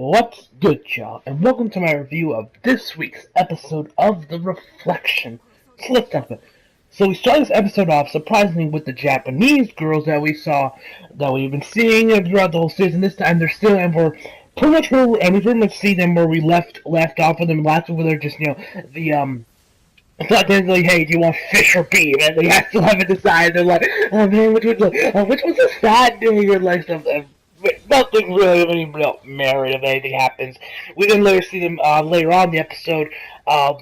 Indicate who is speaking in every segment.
Speaker 1: What's good, y'all, and welcome to my review of this week's episode of The Reflection. So let's talk about it. So we started this episode off surprisingly with the Japanese girls that we saw, that we've been seeing throughout the whole season. This time they're still, and we're pretty much and we pretty much see them where we left off with them last week, where they're just, it's like they're like, hey, do you want fish or beef? And they still haven't decided. They're like, oh man, which one's the sad day? Or like stuff. But nothing really of any real merit of anything happens. We then later see them later on in the episode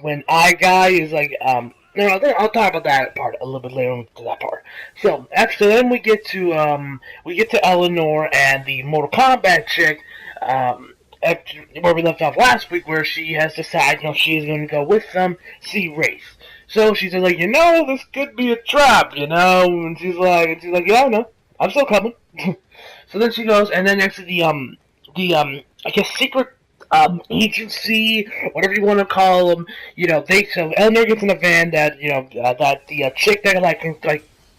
Speaker 1: when I Guy is like, no, I'll talk about that part a little bit later on to that part. So after then we get to Eleanor and the Mortal Kombat chick. Where we left off last week, where she has decided, she's going to go with them, see Rafe. So she's like, this could be a trap, and she's like, yeah, I know, I'm still coming. So then she goes, and then next to the I guess secret agency, whatever you want to call them, so Eleanor gets in a van that, that the chick that can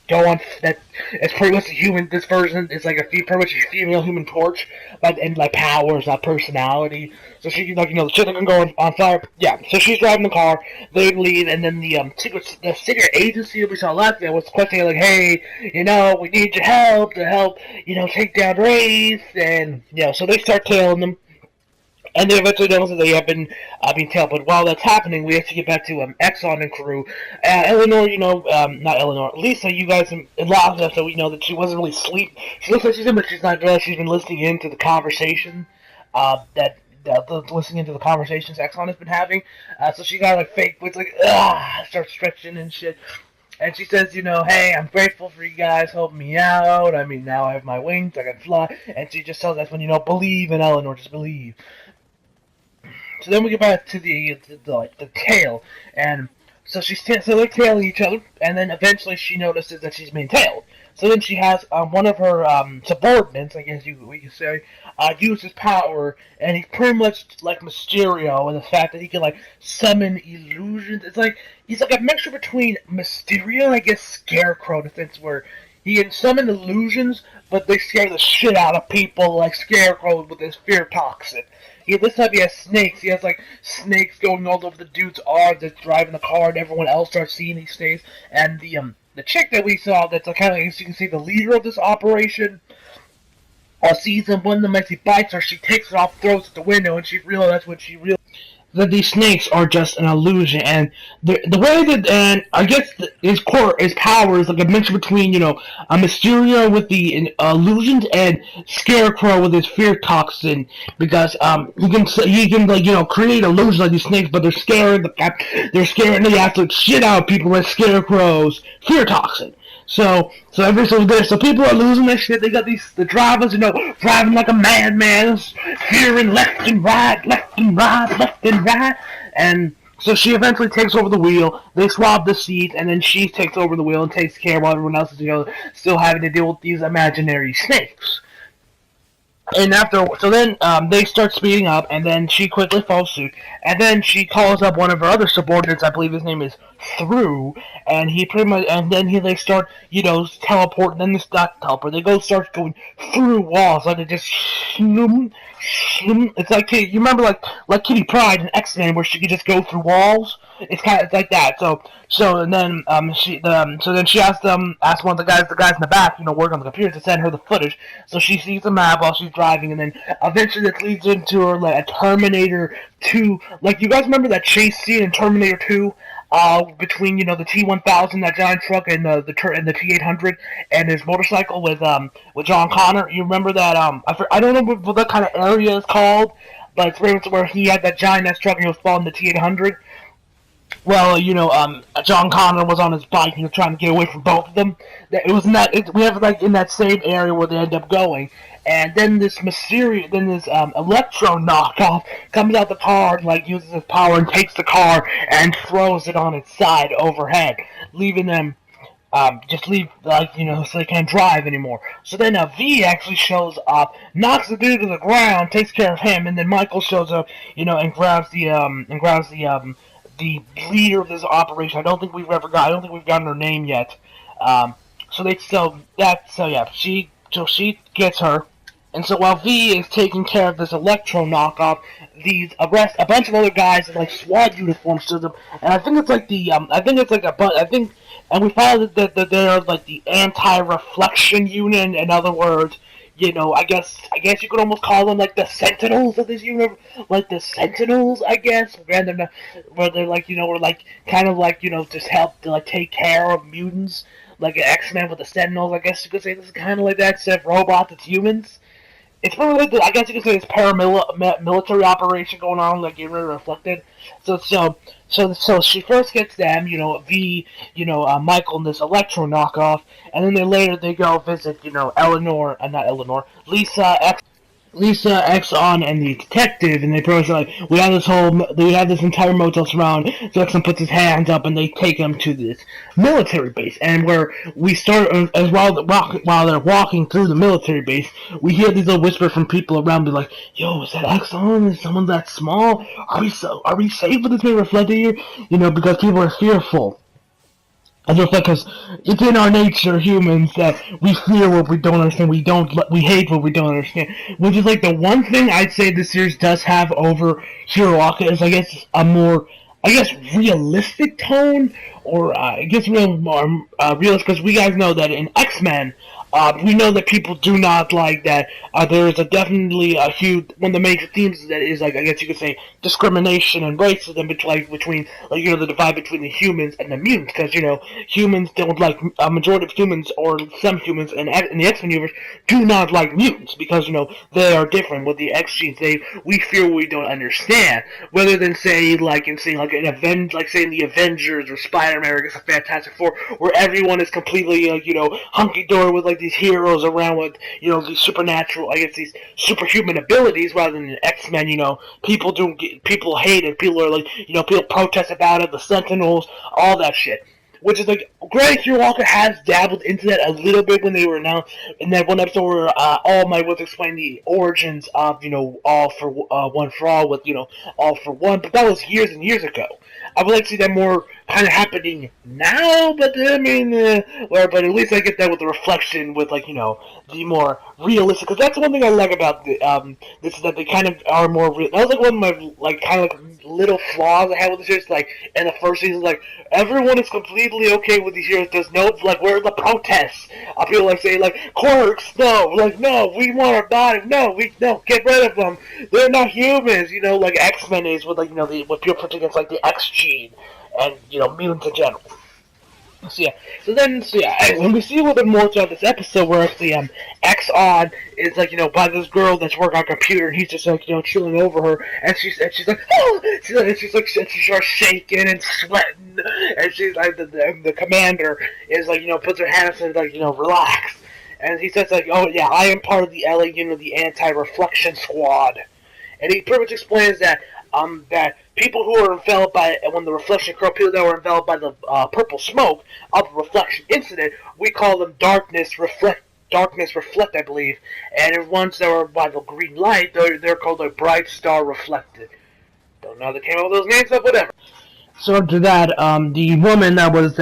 Speaker 1: go on, that it's pretty much a human. This version is like pretty much a female Human Torch, and powers, personality. So she the chick that can go on fire. Yeah. So she's driving the car. They leave, and then the secret agency that we saw last night was questioning like, hey, we need your help to help take down Wraith, and so they start tailing them. And they eventually notice that they have been being tailed. But while that's happening, we have to get back to Exxon and crew. Eleanor, not Eleanor, Lisa, you guys lost us, so we know that she wasn't really asleep. She looks like she's in, but she's not really. She's been listening into the conversation listening into the conversations Exxon has been having. So she got fake, it's starts stretching and shit. And she says, hey, I'm grateful for you guys helping me out. I mean, now I have my wings, I can fly. And she just tells us believe in Eleanor, just believe. So then we get back to the tail, and so they're tailing each other, and then eventually she notices that she's being tailed. So then she has one of her subordinates, I guess we could say, use his power, and he's pretty much like Mysterio in the fact that he can summon illusions. It's like he's like a mixture between Mysterio and I guess Scarecrow, in a sense where he can summon illusions, but they scare the shit out of people, like Scarecrow with his fear toxin. This time he has snakes. He has snakes going all over the dude's arm that's driving the car, and everyone else starts seeing these snakes. And the chick that we saw, that's kind of, as you can see, the leader of this operation, sees him. One of them actually bites her. She takes it off, throws it at the window, and she realizes that these snakes are just an illusion, and the way that, and I guess his power is like a mix between a Mysterio with the illusions and Scarecrow with his fear toxin, because he can create illusions like these snakes, but they're scaring the absolute shit out of people with Scarecrow's fear toxin. So people are losing their shit. They got the drivers, driving like a madman, fearing left and right, and so she eventually takes over the wheel. They swap the seats, and then she takes over the wheel and takes care while everyone else is still having to deal with these imaginary snakes. And then they start speeding up, and then she quickly follows suit, and then she calls up one of her other subordinates, I believe his name is Through, and they start, teleporting, then they start teleporting, start going through walls, like they just it's like, you remember like Kitty Pryde in X-Men, where she could just go through walls? It's like that, so then she asked one of the guys in the back, working on the computer, to send her the footage. So she sees the map while she's driving, and then eventually it leads into her a Terminator 2. Like, you guys remember that chase scene in Terminator 2? Between the T-1000, that giant truck, and the T-800, and his motorcycle with John Connor. You remember that? I don't know what that kind of area is called, but it's where he had that giant ass truck and he was following the T-800. Well, John Connor was on his bike. He was trying to get away from both of them. It was in that. We have in that same area where they end up going, and then this Electro knockoff comes out the car and uses his power and takes the car and throws it on its side overhead, leaving them so they can't drive anymore. So then V actually shows up, knocks the dude to the ground, takes care of him, and then Michael shows up, and grabs the leader of this operation. I don't think we've gotten her name yet. She gets her, And so while V is taking care of this Electro knockoff, these arrest a bunch of other guys in like SWAT uniforms to them, and I think it's like I think it's like I think, and we found that they're like the anti-reflection unit. In other words, I guess you could almost call them like the Sentinels of this universe, like the Sentinels, I guess, where they're like we're like kind of like just help to like take care of mutants, like an X-Men with the Sentinels. I guess you could say this is kind of like that, except robots, it's humans. It's probably like I guess you could say it's paramilitary operation going on, like getting reflected. So she first gets them, Michael and this Electro knockoff, and then they go visit, Eleanor, not Eleanor, Lisa, Exxon, and the detective, and they pretty much like, we have this entire motel surrounded. So Exxon puts his hands up, and they take him to this military base. And where we start, as while they're walking through the military base, we hear these little whispers from people around, be like, "Yo, is that Exxon? Is someone that small? Are we safe with this being reflected here? Because people are fearful." I just because it's in our nature, humans, that we fear what we don't understand. We hate what we don't understand. Which is like the one thing I'd say this series does have over Hiroaka is, I guess, a more, realistic tone, or I guess more realistic, because we guys know that in X-Men, we know that people do not like that. There is definitely a huge one of the major themes that is, like, I guess you could say, discrimination and racism between the divide between the humans and the mutants. Because humans don't like, a majority of humans, or some humans in the X-Men universe do not like mutants because they are different with the X genes. We fear we don't understand. Rather than say in the Avengers or Spider-Man or I guess the Fantastic Four, where everyone is completely hunky dory with like these heroes around with these supernatural, I guess these superhuman abilities, rather than X-Men. People hate it. People are like people protest about it. The Sentinels, all that shit. Which is like, Greg Hiroaka has dabbled into that a little bit when they were announced in that one episode where All Might was explaining the origins of All for One for All with All for One, but that was years and years ago. I would like to see that more kind of happening now, but but at least I get that with the reflection, with the more realistic. Because that's one thing I like about this is that they kind of are more real. That was like one of my kind of little flaws I had with the series. Like in the first season, like everyone is completely okay with these heroes. There's no where are the protests? People saying Quirks, no, no, we want our body, no, get rid of them. They're not humans, like X-Men is with what people put against the X gene and mutants in general. When we see a little bit more throughout this episode, where actually Exxon is by this girl that's working on a computer, and he's just chilling over her, and she's like, oh, she starts shaking and sweating, and she's like, the commander is puts her hands and relax, and he says oh yeah, I am part of the LA the anti-reflection squad, and he pretty much explains that people who are enveloped by, when the reflection occurred, people that were enveloped by the purple smoke of the reflection incident, we call them darkness reflect, I believe, and ones that were by the green light, they're called bright star reflected. Don't know how they came up with those names, but whatever. So after that, the woman that was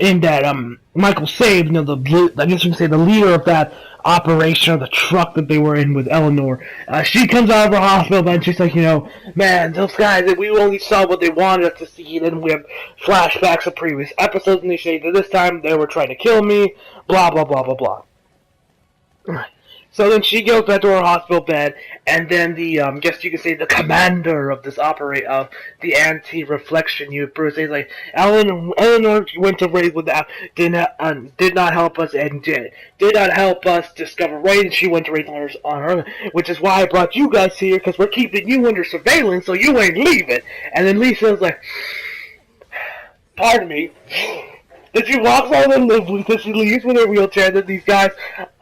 Speaker 1: in that Michael saved, I guess you can say the leader of that operation, or the truck that they were in with Eleanor, she comes out of her hospital bed and she's like, man, those guys, we only saw what they wanted us to see, and then we have flashbacks of previous episodes, and they say that this time they were trying to kill me, blah, blah, blah, blah, blah. So then she goes back to her hospital bed, and then the guess you could say the commander of this the anti-reflection unit, Bruce, is like, Eleanor went to raid with that, did not help us, and did not help us discover raid, and she went to raid on her, which is why I brought you guys here, because we're keeping you under surveillance, so you ain't leaving. And then Lisa's like, pardon me. Then she walks out and then she leaves with her wheelchair. Then these guys,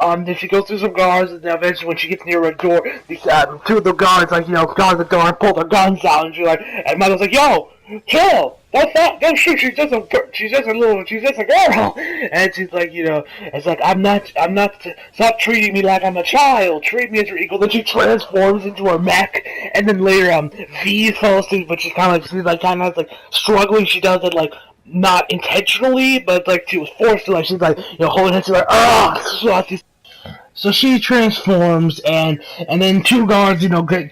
Speaker 1: then she goes through some guards, and then eventually when she gets near a door, these two of the guards guard the door and pull their guns out, and she's like, and Michael's like, yo, chill, don't shoot. She's just a girl, and she's like, it's like I'm not. Stop treating me like I'm a child. Treat me as your equal. Then she transforms into a mech, and then later, V falls asleep, but she's kind of struggling. She does it not intentionally, but she was forced to, she's holding it to her, So she transforms, and then two guards,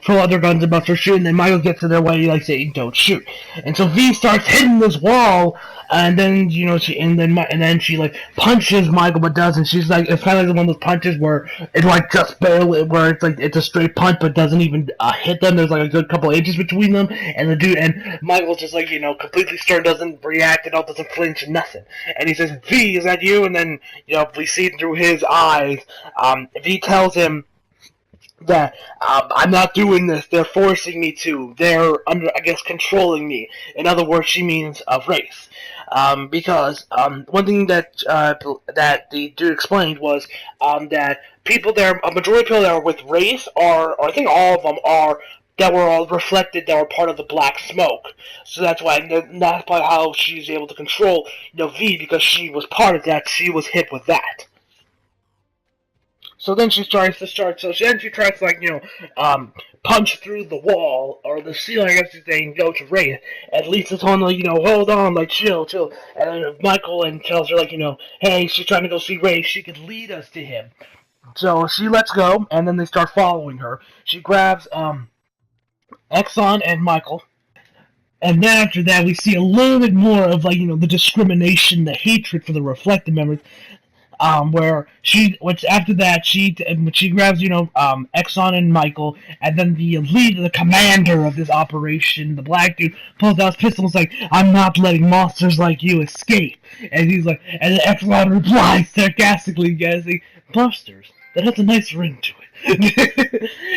Speaker 1: pull out their guns and about to shoot, and then Michael gets in their way, like saying, "Don't shoot." And so V starts hitting this wall, and then she like punches Michael, but doesn't. She's like, it's kind of like one of those punches where it like just barely, where it's like it's a straight punch, but doesn't even hit them. There's like a good couple inches between them, and the dude and Michael's just like completely stern, doesn't react at all, doesn't flinch, nothing. And he says, "V, is that you?" And then we see through his eyes. V tells him that I'm not doing this. They're forcing me to. They're controlling me. In other words, she means race. Because one thing that the dude explained was that people there, a majority of people that are with race or I think all of them are, that were all reflected, that were part of the black smoke. So that's why, that's probably how she's able to control V, because she was part of that. She was hit with that. So then she tries to punch through the wall, or the ceiling, I guess you say, and go to Wraith. At least it's on, hold on, chill. And then Michael tells her, hey, she's trying to go see Wraith, she could lead us to him. So she lets go, and then they start following her. She grabs, Exxon and Michael. And then after that, we see a little bit more of, the discrimination, the hatred for the reflected members. She grabs, Exxon and Michael, and then the leader, the commander of this operation, the black dude, pulls out his pistol and is like, "I'm not letting monsters like you escape." And he's like, and Exxon replies sarcastically, guessing, "Monsters, that has a nice ring to it."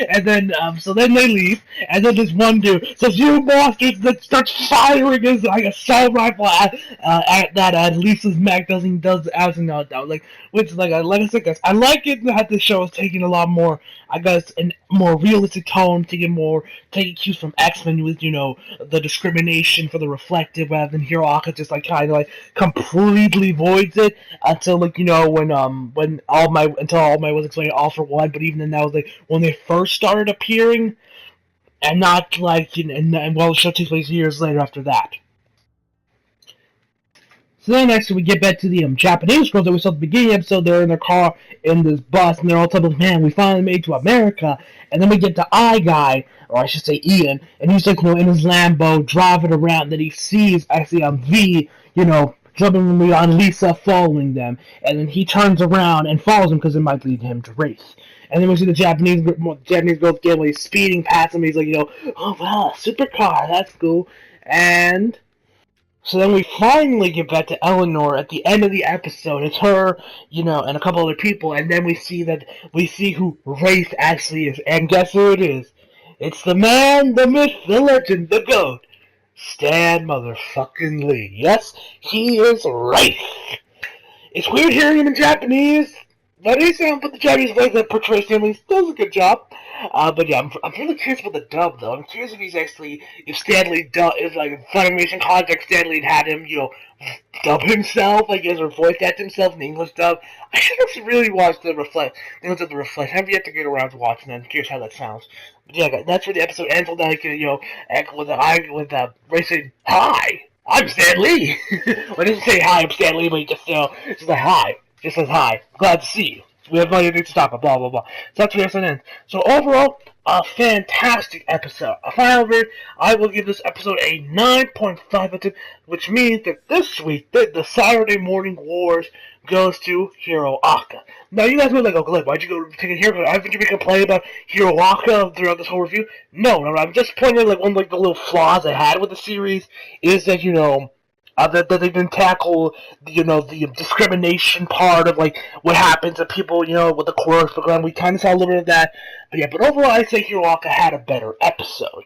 Speaker 1: And then, so then they leave, and then this one dude says, "You monsters!" that starts firing his, assault rifle at Lisa's Mac does as which, like I said, guys, I like it that the show is taking a lot more, a more realistic tone, taking cues from X-Men with, the discrimination for the reflective, rather than Hiroaka just, completely voids it, until, when All Might was explaining All for One, but even then that was, when they first started appearing, and not, the show takes place years later after that. So then next we get back to the Japanese girls that we saw at the beginning of the episode. They're in their car in this bus, and they're all telling us, "Man, we finally made it to America." And then we get to I-Guy, or I should say Ian, and he's in his Lambo driving around. Then he sees actually V, jumping on Lisa, following them, and then he turns around and follows him because it might lead him to race. And then we see the Japanese girls again when he's speeding past him. He's like, "Oh wow, supercar, that's cool." And so then we finally get back to Eleanor at the end of the episode. It's her, and a couple other people, and then we see who Wraith actually is. And guess who it is? It's the man, the myth, the legend, the goat, Stan motherfucking Lee. Yes, he is Wraith. It's weird hearing him in Japanese. But the Japanese voice that portrays him, he does a good job. But yeah, I'm really curious about the dub, though. I'm curious if Stan Lee is Funimation context, Stan Lee had him, dub himself, or voice act himself in the English dub. I should have really watched the Reflect. I have yet to get around to watching that. I'm curious how that sounds. But yeah, that's where the episode ends with, with Ray saying, "Hi, I'm Stan Lee." Well, he doesn't say hi, I'm Stan Lee, but he just, just like, "Hi." Just says, "Hi, glad to see you. We have nothing to stop it, blah, blah, blah." So that's where the episode ends. So overall, a fantastic episode. A final rate, I will give this episode a 9.5 out of 10, which means that this week, the Saturday Morning Wars goes to Hiroaka. Now, you guys might be like, "Oh, Glenn, why'd you go take it here? Haven't you been complaining about Hiroaka throughout this whole review?" No, I'm just pointing out, one of the little flaws I had with the series is that, that they didn't tackle, the discrimination part of, what happens to people, with the chorus program. We kind of saw a little bit of that. But overall, I'd say Hiroaka had a better episode.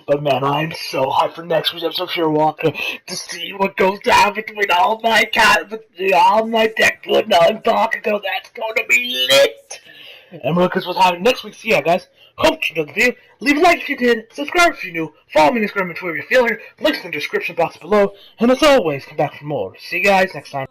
Speaker 1: But man, I'm so hyped for next week's episode of Hiroaka to see what goes down between All Might, All Might, Deku, and Bakugo. That's going to be lit! And we're looking for what's happening next week. So yeah, guys, hope you enjoyed the video. Leave a like if you did. Subscribe if you're new. Follow me on Instagram and Twitter if you're feeling. Links in the description box below. And as always, come back for more. See you guys next time.